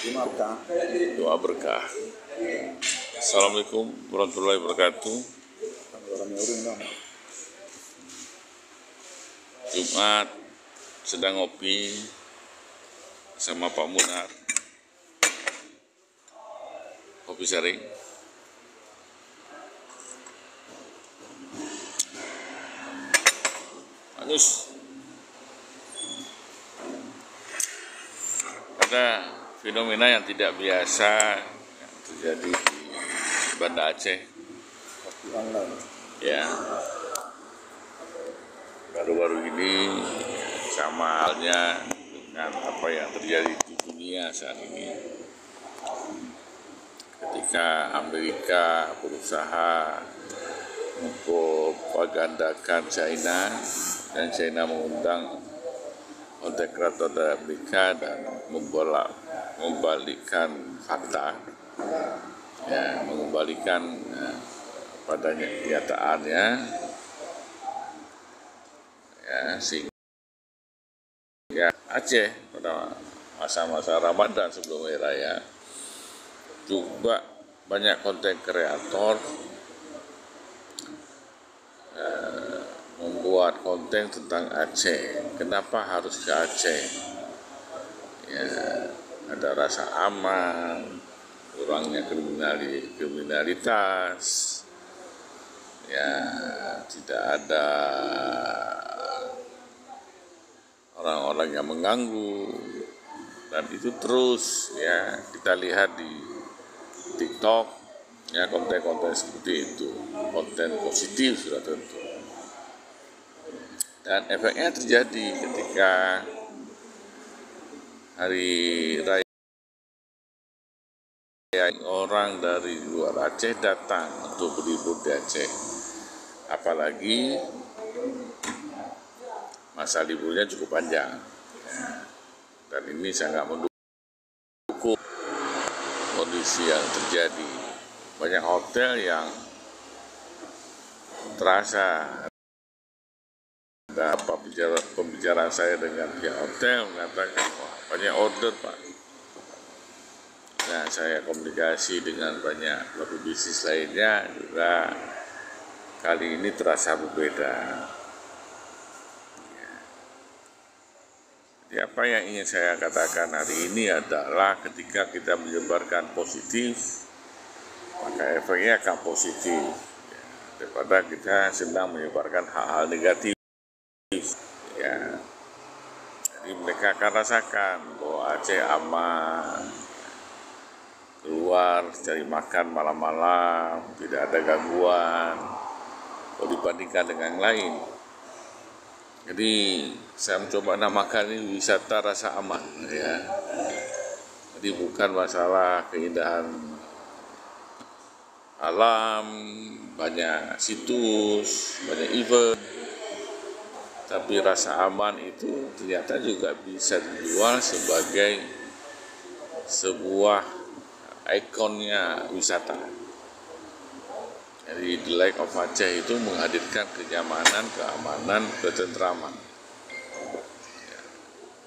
Doa berkah. Assalamualaikum warahmatullahi wabarakatuh. Jumat sedang ngopi sama Pak Munar, kopi sharing. Manis. Ada fenomena yang tidak biasa yang terjadi di Banda Aceh. Ya, baru-baru ini sama halnya dengan apa yang terjadi di dunia saat ini. Ketika Amerika berusaha mempropagandakan China dan China mengundang konten kreator dari Amerika dan membalikkan fakta, ya, mengembalikan padanya kenyataannya, ya, sehingga Aceh pada masa-masa Ramadan sebelum Hari Raya juga banyak konten kreator membuat konten tentang Aceh. Kenapa harus ke Aceh? Ya, ada rasa aman, kurangnya kriminalitas, ya, tidak ada orang-orang yang mengganggu, dan itu terus ya kita lihat di TikTok, ya, konten-konten seperti itu, konten positif sudah tentu. Dan efeknya terjadi ketika hari raya orang dari luar Aceh datang untuk berlibur di Aceh. Apalagi masa liburnya cukup panjang. Dan ini sangat mendukung kondisi yang terjadi. Banyak hotel yang terasa. Apa pembicaraan saya dengan pihak hotel mengatakan, wah, banyak order Pak. Nah, saya komunikasi dengan banyak pelaku bisnis lainnya juga, kali ini terasa berbeda. Ya. Jadi apa yang ingin saya katakan hari ini adalah ketika kita menyebarkan positif, maka efeknya akan positif, ya, daripada kita sedang menyebarkan hal-hal negatif. Ya, jadi mereka akan rasakan bahwa Aceh aman, keluar cari makan malam-malam, tidak ada gangguan kalau dibandingkan dengan yang lain. Jadi saya mencoba namakan ini wisata rasa aman, ya. Jadi bukan masalah keindahan alam, banyak situs, banyak event, tapi rasa aman itu ternyata juga bisa dijual sebagai sebuah ikonnya wisata. Jadi The Lake of Aceh itu menghadirkan kenyamanan, keamanan, ketentraman.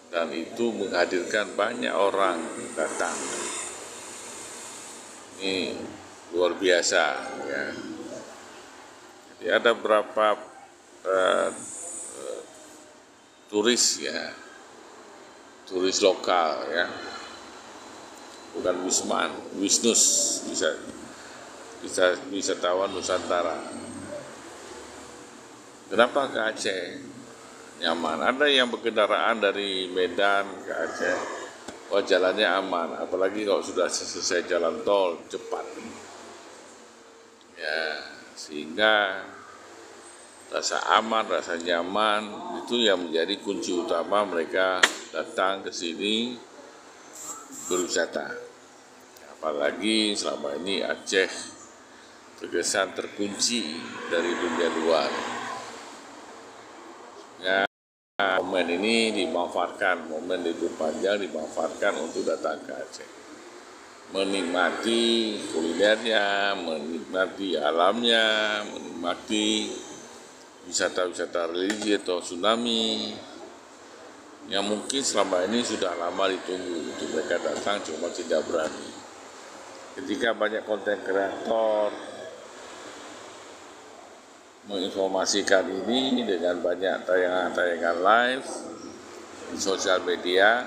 Dan itu menghadirkan banyak orang datang. Ini luar biasa, ya. Jadi ada berapa turis, ya, turis lokal, ya, bukan Wisnus, bisa wisatawan Nusantara. Kenapa ke Aceh? Nyaman. Ada yang berkendaraan dari Medan ke Aceh, oh, jalannya aman, apalagi kalau sudah selesai jalan tol, cepat, ya, sehingga rasa aman, rasa nyaman itu yang menjadi kunci utama mereka datang ke sini berwisata. Apalagi selama ini Aceh terkesan terkunci dari dunia luar. Ya, momen ini dimanfaatkan, momen libur panjang dimanfaatkan untuk datang ke Aceh, menikmati kulinernya, menikmati alamnya, menikmati wisata-wisata religi atau tsunami, yang mungkin selama ini sudah lama ditunggu untuk mereka datang, cuma tidak berani. Ketika banyak konten kreator menginformasikan ini dengan banyak tayangan-tayangan live di sosial media,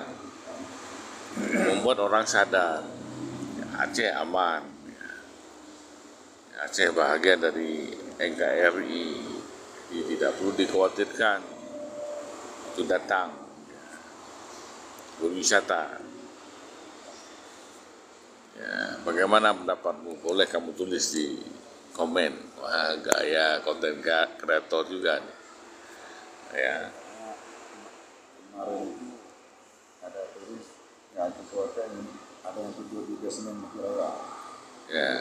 membuat orang sadar Aceh aman, Aceh bahagian dari NKRI, jadi tidak perlu dikhawatirkan untuk datang berwisata. Ya, bagaimana pendapatmu? Boleh kamu tulis di komen. Wah, gaya konten kreator juga nih. Ya. Kemarin ada tulis yang sesuatu ada yang tidur di basement Mutiara. Ya.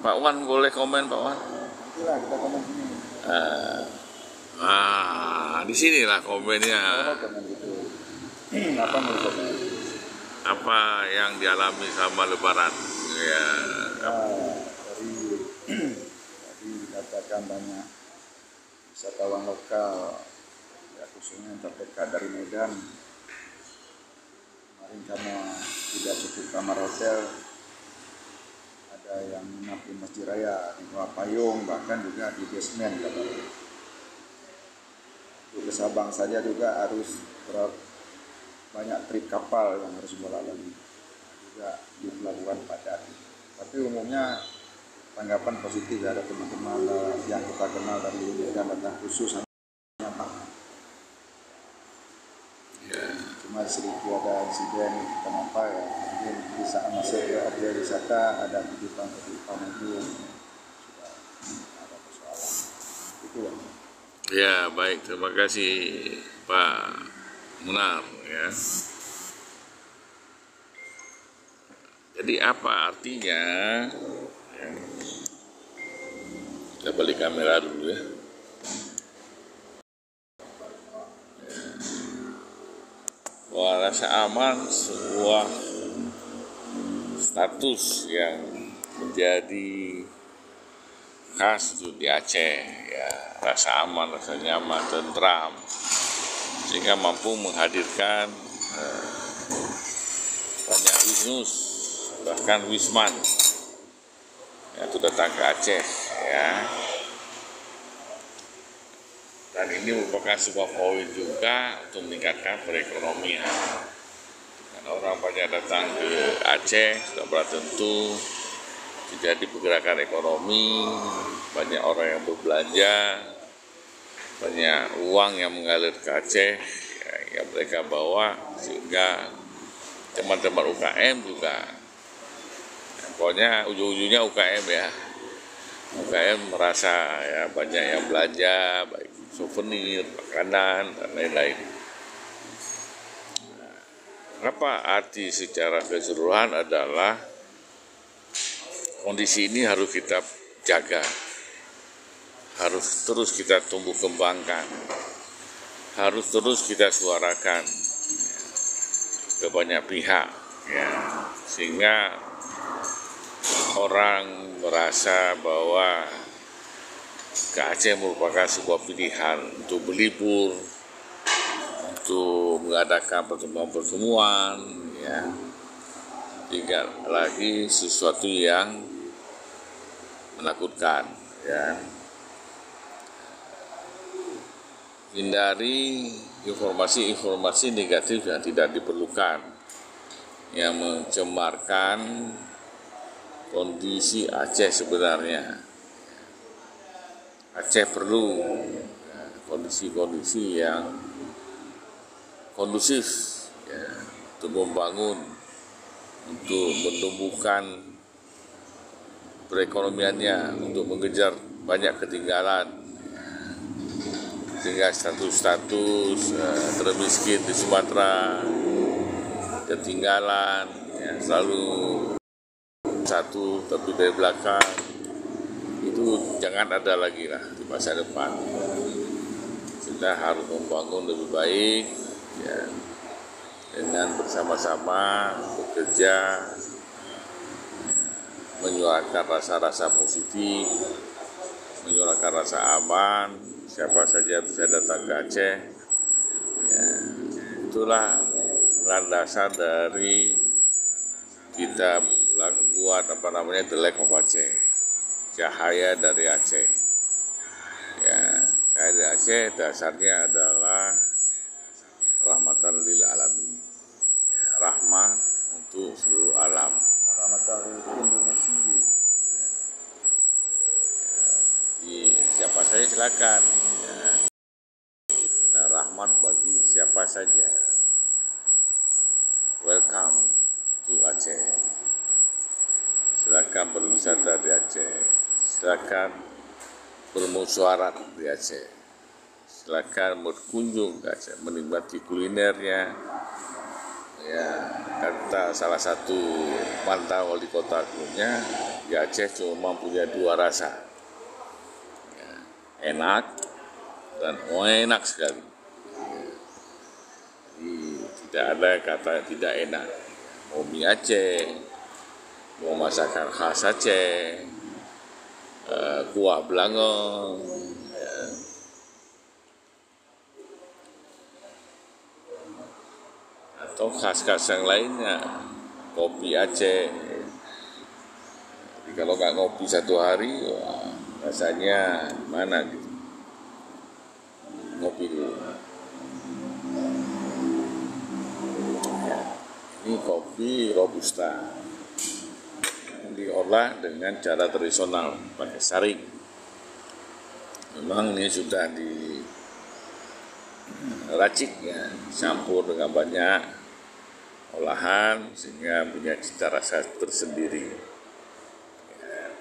Pak Wan boleh komen, Pak Wan? Nantilah kita komen sini. Di sinilah komennya. Komen gitu. Apa mau komen? Apa yang dialami sama Lebaran? Ya. Tadi dikatakan banyak wisatawan lokal, ya khususnya yang terdekat dari Medan. Kemarin karena tidak cukup kamar hotel, ada yang menginap di Masjid Raya, di bawah payung, bahkan juga di basement katanya. Untuk ke Sabang saja juga harus banyak trip kapal yang harus berlalu juga di pelabuhan padat. Tapi umumnya tanggapan positif, ada teman-teman yang kita kenal dari Medan datang khusus hanya Pak. Cuma sedikit ada insiden kenapa ya, mungkin di saat masuk ke objek wisata ada kutipan-kutipan itu sudah ada persoalan. Itu ya. Ya, baik, terima kasih Pak Munar ya. Jadi apa artinya? Ya. Kita balik kamera dulu ya. Bahwa rasa aman sebuah status yang menjadi khas untuk di Aceh ya, rasa aman, rasa nyaman, tentram, sehingga mampu menghadirkan banyak Wisnus, bahkan Wisman yang itu datang ke Aceh ya. Dan ini merupakan sebuah poin juga untuk meningkatkan perekonomian. Karena orang banyak datang ke Aceh, sudah tentu terjadi pergerakan ekonomi, banyak orang yang berbelanja, banyak uang yang mengalir ke Aceh yang mereka bawa, sehingga teman-teman UKM juga, pokoknya ujung-ujungnya UKM ya, UKM merasa ya banyak yang belanja, baik souvenir, makanan, dan lain-lain. Apa arti secara keseluruhan adalah kondisi ini harus kita jaga, harus terus kita tumbuh kembangkan, harus terus kita suarakan ke banyak pihak, ya, sehingga orang merasa bahwa ke Aceh merupakan sebuah pilihan untuk berlibur, untuk mengadakan pertemuan-pertemuan, ya, tidak lagi sesuatu yang menakutkan, ya. Hindari informasi-informasi negatif yang tidak diperlukan, yang mencemarkan kondisi Aceh sebenarnya. Aceh perlu kondisi-kondisi yang kondusif ya, untuk membangun, untuk menumbuhkan perekonomiannya, untuk mengejar banyak ketinggalan, sehingga status termiskin di Sumatera, ketinggalan, ya, selalu satu tapi dari belakang, itu jangan ada lagi lah di masa depan. Kita harus membangun lebih baik, ya, dengan bersama-sama bekerja, menyuarakan rasa-rasa positif, menyuarakan rasa aman. Siapa saja bisa datang ke Aceh, ya, itulah landasan dari kita buat The Lake of Aceh, cahaya dari Aceh. Ya, cahaya dari Aceh dasarnya adalah rahmatan lil alamin, ya, rahmat untuk seluruh alam. Rahmatan Indonesia. Siapa saja silakan. Ya. Nah, rahmat bagi siapa saja. Welcome to Aceh. Silakan berwisata di Aceh. Silakan bermusyawarah di Aceh. Silakan berkunjung ke Aceh, menikmati kulinernya. Ya, kata salah satu mantan wali kota dulunya, di Aceh cuma punya 2 rasa. Ya, enak dan enak sekali. Jadi tidak ada kata tidak enak. Mau mie Aceh, mau masakan khas Aceh, kuah belangong, ya. Atau khas-khas yang lainnya, kopi Aceh. Jadi kalau nggak ngopi 1 hari, wah, rasanya mana gitu. Ngopi dulu. Ini kopi Robusta, diolah dengan cara tradisional pakai saring. Memang ini sudah diracik ya, campur dengan banyak olahan sehingga punya cita rasa tersendiri. Ya.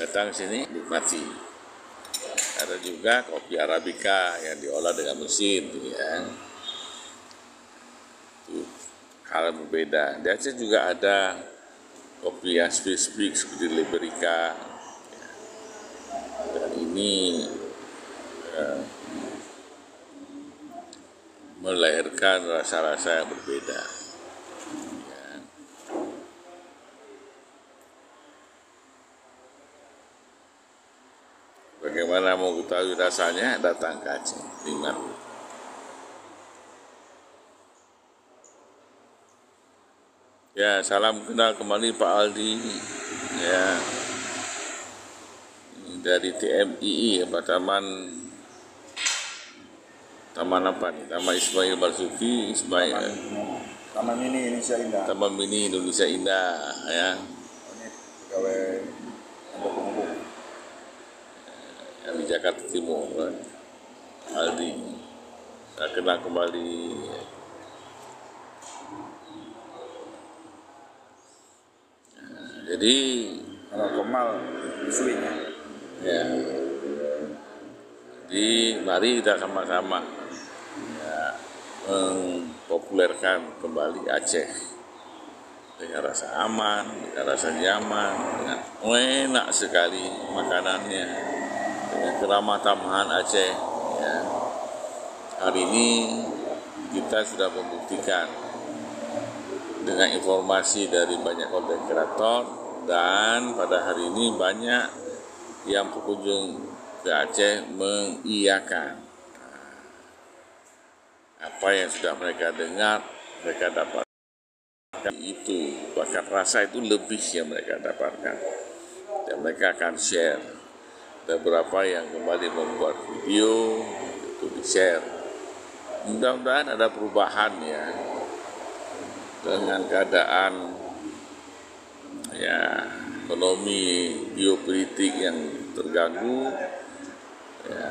Datang sini nikmati. Ada juga kopi Arabica yang diolah dengan mesin, ya. Itu hal berbeda. Di Aceh juga ada kopi yang spesifik seperti Liberica, dan ini melahirkan rasa-rasa yang berbeda. Ya. Bagaimana mau ketahui rasanya, datang ke Aceh, nikmati. Ya, salam kenal kembali Pak Aldi, ya, dari TMII, Taman apa nih? Taman Ismail Marzuki, Taman Mini Indonesia Indah. Taman Mini Indonesia Indah, ya. Ini pegawai untuk umum Yang di Jakarta Timur, Aldi. Saya kenal kembali. Jadi kalau Kemal swingnya. ya, jadi mari kita sama-sama ya, mempopulerkan kembali Aceh dengan rasa aman, dengan rasa nyaman, dengan enak sekali makanannya, dengan keramah tamahan Aceh. Ya. Hari ini kita sudah membuktikan dengan informasi dari banyak konten kreator, dan pada hari ini banyak yang berkunjung ke Aceh mengiyakan apa yang sudah mereka dengar, mereka dapatkan itu, bahkan rasa itu lebih yang mereka dapatkan, dan mereka akan share. Ada beberapa yang kembali membuat video itu di-share. Mudah-mudahan ada perubahan ya, dengan keadaan ya ekonomi geopolitik yang terganggu, ya,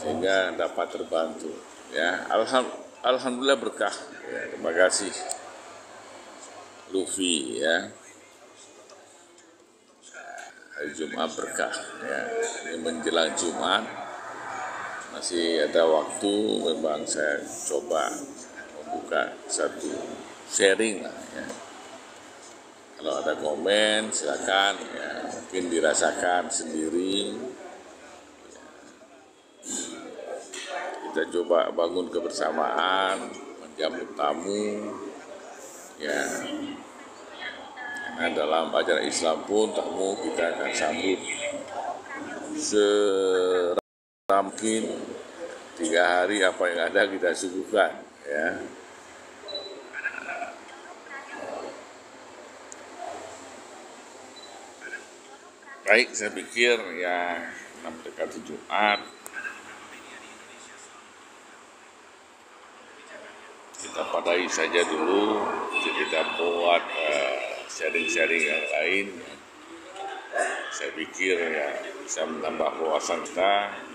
sehingga dapat terbantu. Ya, alhamdulillah berkah. Ya, terima kasih Luffy, ya. Hari Jumat berkah. Ya, ini menjelang Jumat masih ada waktu. Memang saya coba membuka satu sharing lah, ya. Kalau ada komen silakan, ya, mungkin dirasakan sendiri. Kita coba bangun kebersamaan, menjamu tamu, ya. Karena dalam ajaran Islam pun tamu kita akan sambut mungkin 3 hari apa yang ada kita suguhkan, ya. Baik, saya pikir ya mendekati Jumat kita padai saja dulu, kita buat sharing-sharing yang lain. Saya pikir ya bisa menambah wawasan kita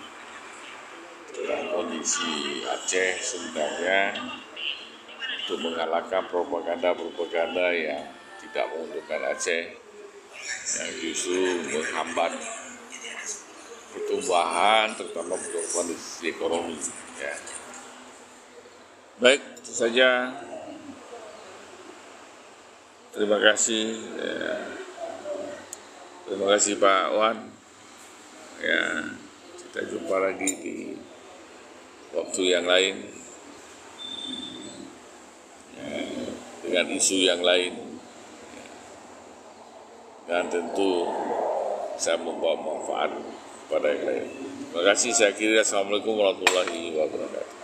tentang kondisi Aceh sebenarnya, untuk mengalahkan propaganda-propaganda yang tidak menguntungkan Aceh, yang justru menghambat pertumbuhan, terutama kondisi ekonomi. Ya. Baik, itu saja. Terima kasih. Ya. Terima kasih Pak Wan. Ya, kita jumpa lagi di waktu yang lain, ya, dengan isu yang lain, dan tentu saya membawa manfaat kepada yang lain. Terima kasih, saya kira. Assalamualaikum warahmatullahi wabarakatuh.